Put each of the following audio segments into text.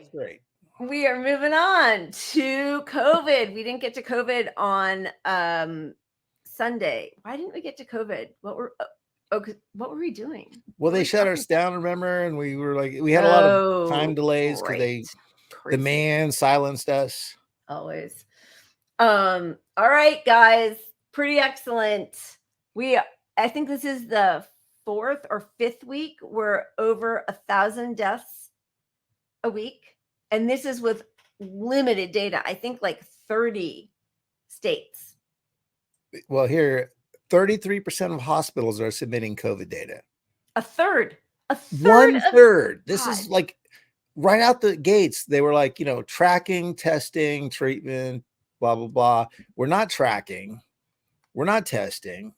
That's great. We are moving on to COVID. We didn't get to COVID on Sunday. Why didn't we get to COVID? What were we doing? Well, What were they we shut talking us about? down, remember? And we were like, we had a lot of time Oh, delays because right. the Crazy. man silenced us. Always. All right, guys. Pretty excellent. I think this is the 4th or 5th week. We're over 1,000 deaths a week. And this is with limited data. I think like 30 states. Well, here, 33% of hospitals are submitting COVID data. A third. One third. This is like right out the gates. They were like, tracking, testing, treatment, blah, blah, blah. We're not tracking. We're not testing.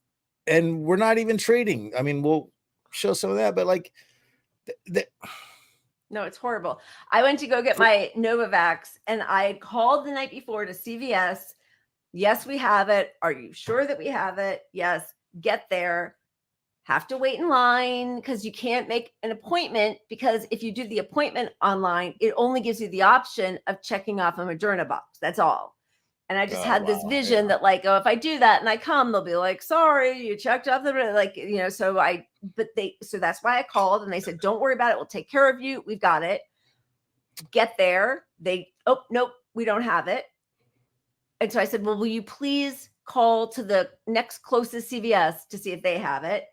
And we're not even treating. I mean, we'll show some of that, but like, no, it's horrible. I went to go get my Novavax and I had called the night before to CVS. Yes, we have it. Are you sure that we have it? Yes. Get there. Have to wait in line because you can't make an appointment, because if you do the appointment online, it only gives you the option of checking off a Moderna box. That's all. And I just had this vision that like, oh, if I do that and I come, they'll be like, sorry, you checked off the, like, so that's why I called and they said, don't worry about it. We'll take care of you. We've got it. Get there. Oh, nope, we don't have it. And so I said, well, will you please call to the next closest CVS to see if they have it?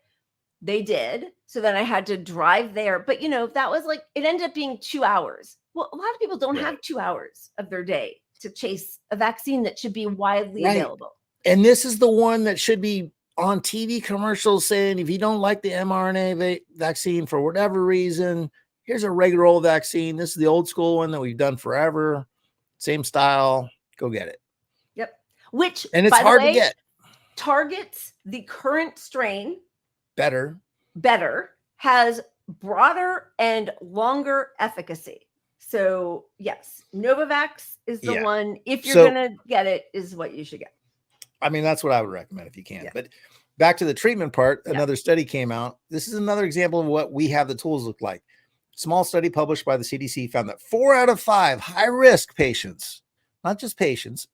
They did. So then I had to drive there. But, that was like, it ended up being 2 hours. Well, a lot of people don't have 2 hours of their day to chase a vaccine that should be widely available. And this is the one that should be on TV commercials saying, if you don't like the mRNA vaccine for whatever reason, here's a regular old vaccine. This is the old school one that we've done forever. Same style. Go get it. Yep. Which, and it's hard to get. Targets the current strain better, has broader and longer efficacy. So yes, Novavax is the one. If you're going to get it, is what you should get. I mean, that's what I would recommend if you can. But back to the treatment part, another study came out. This is another example of what we have the tools look like. Small study published by the CDC found that 4 out of 5 high-risk patients, not just patients,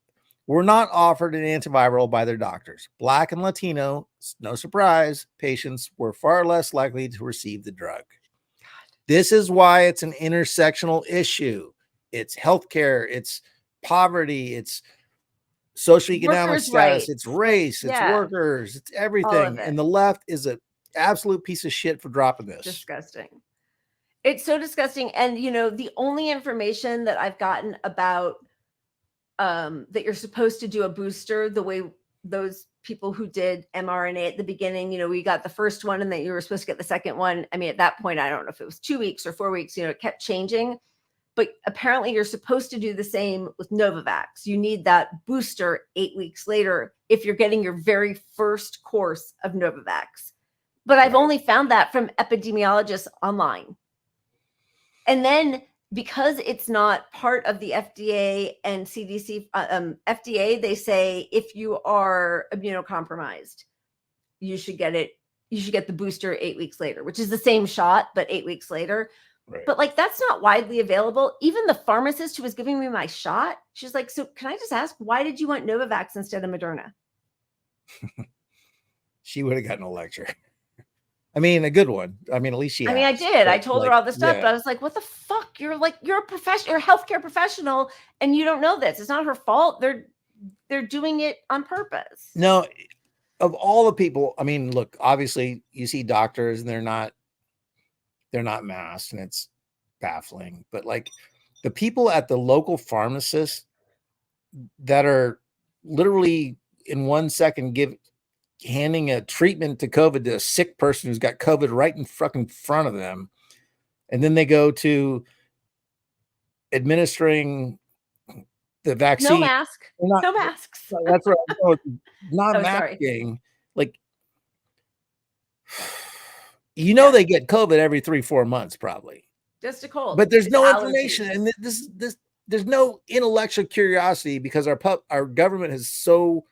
were not offered an antiviral by their doctors. Black and Latino, no surprise, patients were far less likely to receive the drug. This is why it's an intersectional issue. It's healthcare, it's poverty, it's socioeconomic status, it's race, it's workers, it's everything. And the left is an absolute piece of shit for dropping this. Disgusting. It's so disgusting. And, the only information that I've gotten about that you're supposed to do a booster the way those people who did mRNA at the beginning, we got the first one and then you were supposed to get the second one. I mean, at that point, I don't know if it was 2 weeks or 4 weeks, it kept changing, but apparently you're supposed to do the same with Novavax. You need that booster 8 weeks later if you're getting your very first course of Novavax. But I've only found that from epidemiologists online. And then because it's not part of the FDA and CDC, FDA, they say if you are immunocompromised, you should get it. You should get the booster 8 weeks later, which is the same shot, but 8 weeks later. Right. But like, that's not widely available. Even the pharmacist who was giving me my shot, she's like, so can I just ask, why did you want Novavax instead of Moderna? She would have gotten a lecture. I mean, a good one. I mean, at least she. I mean, I did. I told her all this stuff, but I was like, "What the fuck? You're a professional, you're a healthcare professional, and you don't know this. It's not her fault. They're doing it on purpose." No, of all the people, I mean, look. Obviously, you see doctors, and they're not masked, and it's baffling. But like the people at the local pharmacists that are literally in 1 second handing a treatment to COVID to a sick person who's got COVID right in fucking front of them. And then they go to administering the vaccine. No mask. No masks. That's right. Not masking. Like, they get COVID every 3-4 months, probably. Just a cold. But there's no information. And there's no intellectual curiosity because our government has so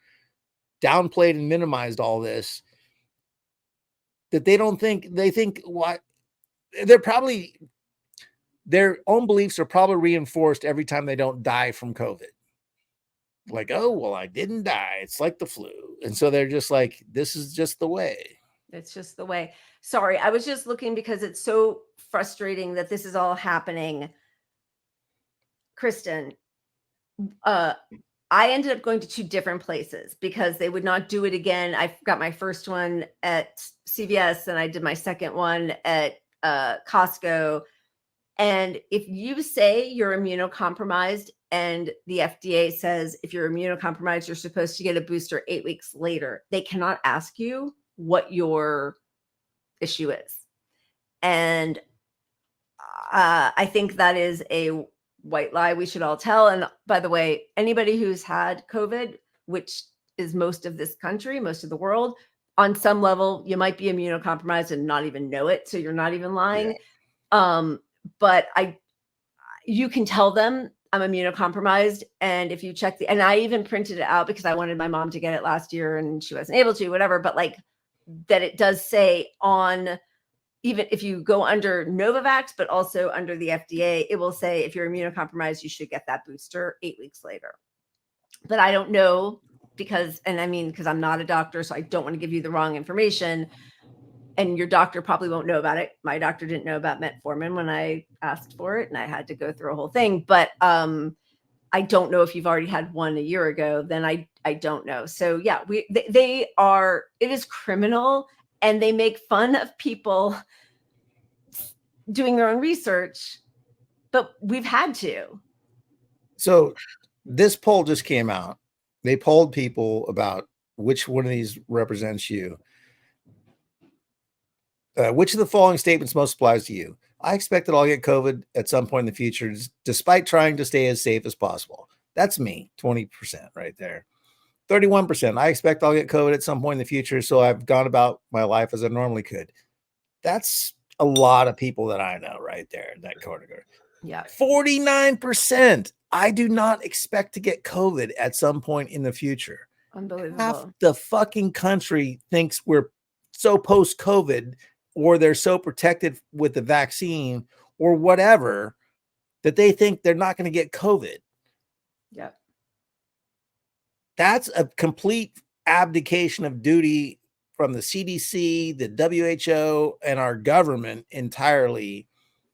downplayed and minimized all this that they think what they're probably their own beliefs are probably reinforced every time they don't die from COVID. Like, oh, well, I didn't die. It's like the flu. And so they're just like, this is just the way. It's just the way. Sorry, I was just looking because it's so frustrating that this is all happening. Kristen, I ended up going to 2 different places because they would not do it again. I got my first one at CVS and I did my second one at Costco. And if you say you're immunocompromised and the FDA says if you're immunocompromised, you're supposed to get a booster 8 weeks later, they cannot ask you what your issue is. And I think that is a white lie we should all tell. And by the way, anybody who's had COVID, which is most of this country, most of the world, on some level, you might be immunocompromised and not even know it. So you're not even lying. Yeah. But you can tell them I'm immunocompromised. And if you check and I even printed it out because I wanted my mom to get it last year and she wasn't able to, whatever, but like that it does say on, even if you go under Novavax, but also under the FDA, it will say if you're immunocompromised, you should get that booster 8 weeks later. But I don't know because I'm not a doctor, so I don't want to give you the wrong information. And your doctor probably won't know about it. My doctor didn't know about metformin when I asked for it, and I had to go through a whole thing. But I don't know if you've already had one a year ago. Then I don't know. So yeah, they are. It is criminal, and they make fun of people doing their own research. But we've had to. So this poll just came out. They polled people about which one of these represents you. Which of the following statements most applies to you? I expect that I'll get COVID at some point in the future, despite trying to stay as safe as possible. That's me, 20% right there. 31%, I expect I'll get COVID at some point in the future, so I've gone about my life as I normally could. That's a lot of people that I know right there in that category. Yeah. 49%, I do not expect to get COVID at some point in the future. Unbelievable. Half the fucking country thinks we're so post-COVID or they're so protected with the vaccine or whatever that they think they're not going to get COVID. Yep. That's a complete abdication of duty from the CDC, the WHO, and our government entirely,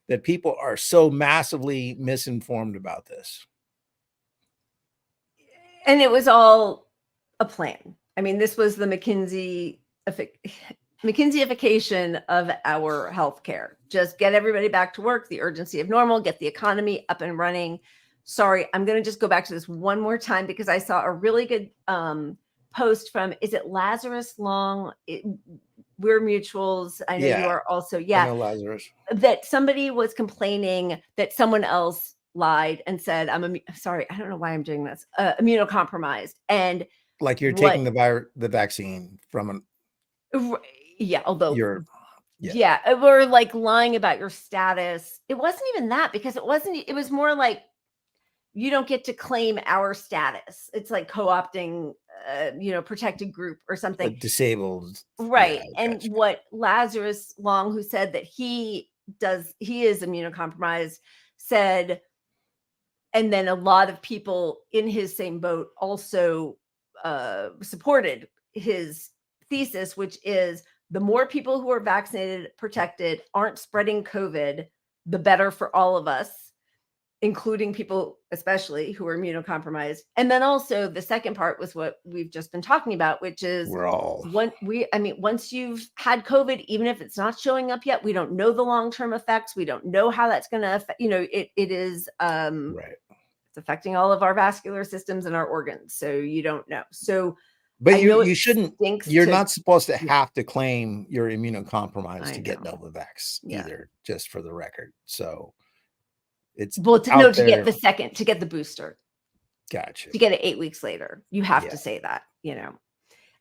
that people are so massively misinformed about this. And it was all a plan. I mean, this was the McKinsey-ification of our healthcare. Just get everybody back to work, the urgency of normal, get the economy up and running. Sorry, I'm going to just go back to this one more time because I saw a really good post from, is it Lazarus Long? We're mutuals. I know you are also. Yeah. I know Lazarus. That somebody was complaining that someone else lied and said, sorry, I don't know why I'm doing this, immunocompromised. And like you're taking the vaccine from although you're we're like lying about your status. It wasn't even that, because it was more like you don't get to claim our status. It's like co-opting protected group or something, like disabled, right? Yeah, and what Lazarus Long, who said that he is immunocompromised, said, and then a lot of people in his same boat also supported his thesis, which is the more people who are vaccinated, protected, aren't spreading COVID, the better for all of us, including people, especially who are immunocompromised. And then also the second part was what we've just been talking about, which is once you've had COVID, even if it's not showing up yet, we don't know the long-term effects. We don't know how that's going to affect, it is, right. It's affecting all of our vascular systems and our organs. So you don't know. So, but you shouldn't, you're not supposed to have to claim you're immunocompromised to get Novavax either, just for the record. So it's to get the booster. Gotcha. To get it 8 weeks later, you have to say that,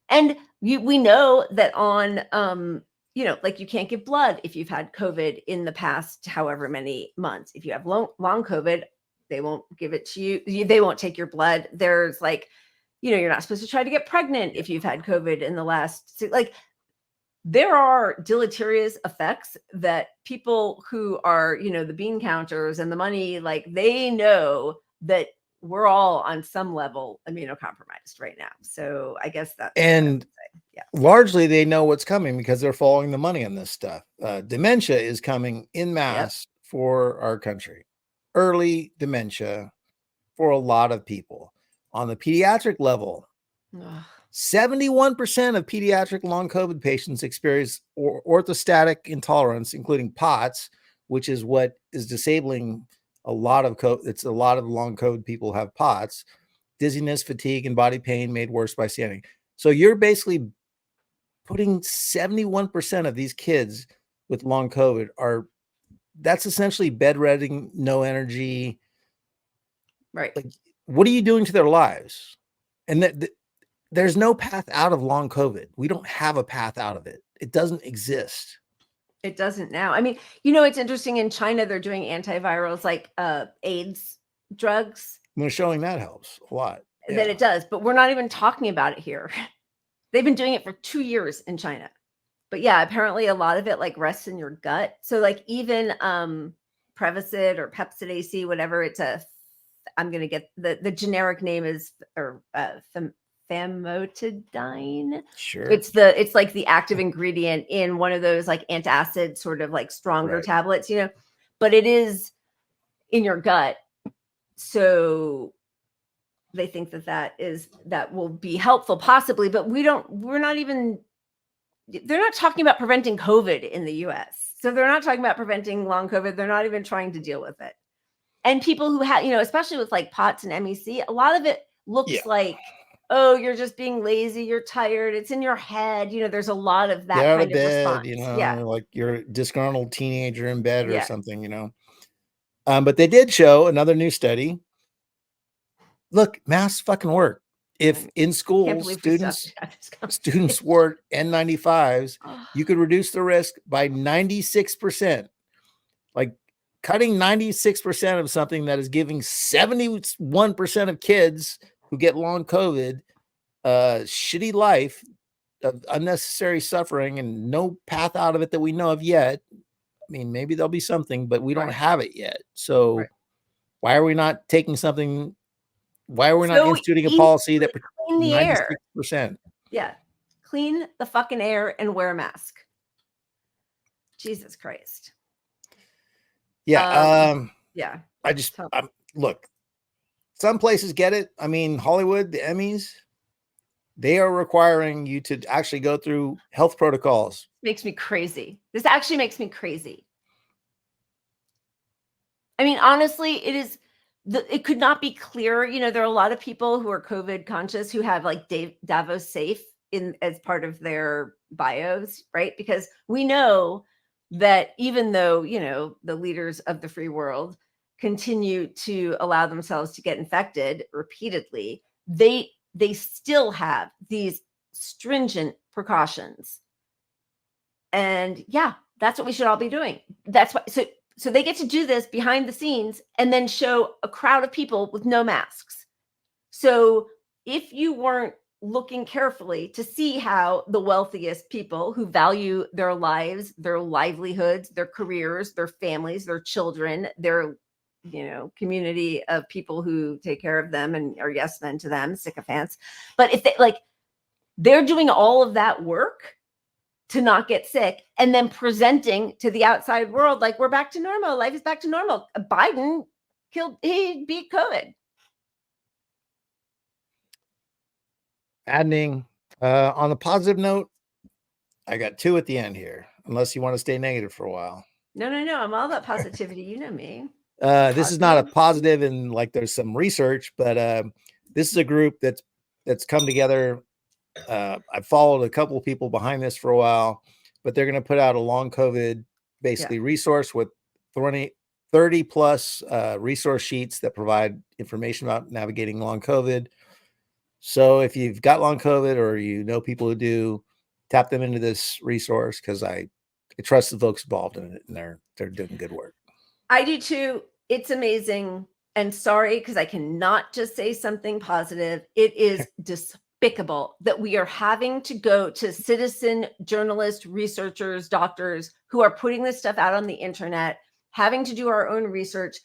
and we know that on, like you can't give blood if you've had COVID in the past, however many months. If you have long COVID, they won't give it to you. They won't take your blood. There's like, you're not supposed to try to get pregnant if you've had COVID in the last, like, there are deleterious effects that people who are, the bean counters and the money, like they know that we're all on some level immunocompromised right now. So I guess that's and largely they know what's coming because they're following the money on this stuff. Dementia is coming in mass for our country. Early dementia for a lot of people. On the pediatric level, 71% of pediatric long COVID patients experience orthostatic intolerance, including POTS, which is what is disabling a lot of COVID. It's a lot of long COVID people have POTS, dizziness, fatigue, and body pain made worse by standing. So you're basically putting 71% of these kids with long COVID that's essentially bedridden, no energy. Right. Like, what are you doing to their lives? And there's no path out of long COVID. We don't have a path out of it. It doesn't exist. It doesn't now. I mean, it's interesting. In China, they're doing antivirals like AIDS drugs. Showing that helps a lot. That it does, but we're not even talking about it here. They've been doing it for 2 years in China. But yeah, apparently a lot of it like rests in your gut. So like even Prevacid or Pepcid AC, whatever, I'm going to get the generic name is famotidine. Sure. It's like the active ingredient in one of those like antacid sort of like stronger tablets, but it is in your gut. So they think that will be helpful possibly, but they're not talking about preventing COVID in the US. So they're not talking about preventing long COVID. They're not even trying to deal with it. And people who have, especially with like POTS and MEC, a lot of it looks like, oh, you're just being lazy. You're tired. It's in your head. There's a lot of that kind of response. Like you're a disgruntled teenager in bed or something, But they did show another new study. Look, masks fucking work. If in school students wore N95s, you could reduce the risk by 96%. Like cutting 96% of something that is giving 71% of kids who get long COVID shitty life, of unnecessary suffering, and no path out of it that we know of yet. I mean, maybe there'll be something, but we don't have it yet. So why are we not taking something? Why are we not instituting a policy that clean the 96%? Air. Yeah. Clean the fucking air and wear a mask. Jesus Christ. Yeah. Yeah. Look, some places get it. I mean, Hollywood, the Emmys, they are requiring you to actually go through health protocols. Makes me crazy. This actually makes me crazy. I mean, honestly, it could not be clearer. There are a lot of people who are COVID conscious who have like Davos safe as part of their bios, right? Because we know that even though, the leaders of the free world continue to allow themselves to get infected repeatedly, they still have these stringent precautions. And yeah, that's what we should all be doing. That's why. So they get to do this behind the scenes and then show a crowd of people with no masks. So if you weren't looking carefully to see how the wealthiest people who value their lives, their livelihoods, their careers, their families, their children, their community of people who take care of them and are yes men to them, sycophants. But if they're doing all of that work to not get sick and then presenting to the outside world like we're back to normal, life is back to normal. Biden he beat COVID. Adding on the positive note, I got 2 at the end here, unless you want to stay negative for a while. No, I'm all about positivity. You know me. This is not a positive, and like there's some research, but this is a group that's come together. I've followed a couple of people behind this for a while, but they're going to put out a long COVID basically resource with 30 plus resource sheets that provide information about navigating long COVID. So if you've got long COVID or people who do, tap them into this resource because I trust the folks involved in it, and they're doing good work. I do too. It's amazing. And sorry, because I cannot just say something positive. It is despicable that we are having to go to citizen journalists, researchers, doctors who are putting this stuff out on the internet, having to do our own research,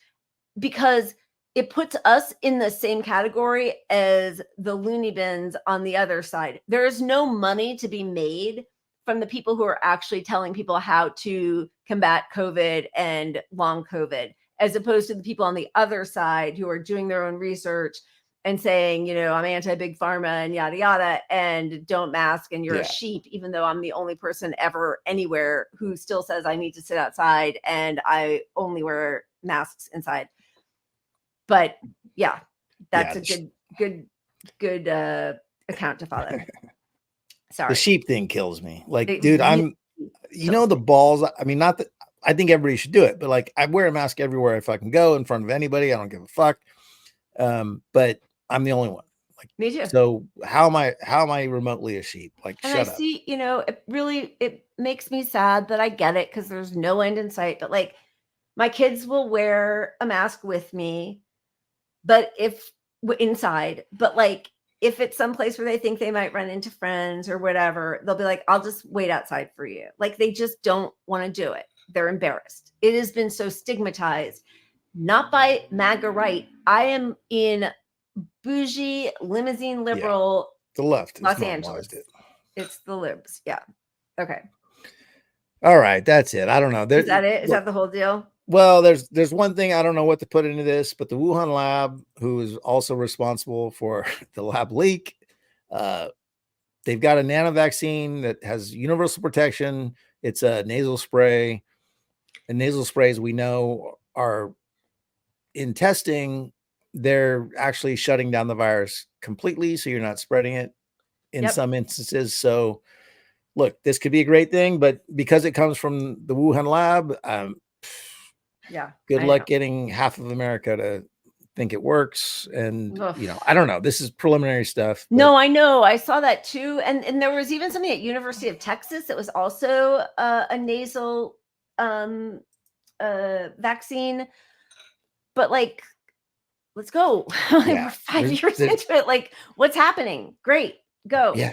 because it puts us in the same category as the loony bins on the other side. There is no money to be made from the people who are actually telling people how to combat COVID and long COVID, as opposed to the people on the other side who are doing their own research and saying, I'm anti-big pharma and yada, yada, and don't mask and you're a sheep, even though I'm the only person ever anywhere who still says I need to sit outside and I only wear masks inside. But yeah, that's a good account to follow. Sorry. The sheep thing kills me. Like, dude, the balls. I mean, not that I think everybody should do it, but like, I wear a mask everywhere I fucking go in front of anybody. I don't give a fuck. But I'm the only one. Like, me too. So how am I remotely a sheep? Like, and shut I up. See, it makes me sad that I get it because there's no end in sight. But like, my kids will wear a mask with me, but if inside, but like, if it's someplace where they think they might run into friends or whatever, they'll be like, I'll just wait outside for you. Like, they just don't want to do it. They're embarrassed. It has been so stigmatized, not by MAGA right. I am in bougie, limousine liberal, the left, Los Angeles. It's the libs. Yeah. Okay. All right. That's it. I don't know. Is that it? Is that the whole deal? Well, there's one thing I don't know what to put into this, but the Wuhan lab, who is also responsible for the lab leak, they've got a nano vaccine that has universal protection. It's a nasal spray, and nasal sprays we know are in testing. They're actually shutting down the virus completely, so you're not spreading it in some instances. So, look, this could be a great thing, but because it comes from the Wuhan lab, good luck getting half of America to think it works. And I don't know. This is preliminary stuff. No, I know. I saw that too. And there was even something at University of Texas that was also a nasal vaccine. But like, let's go. We're 5 years into it. Like, what's happening? Great. Go. Yeah.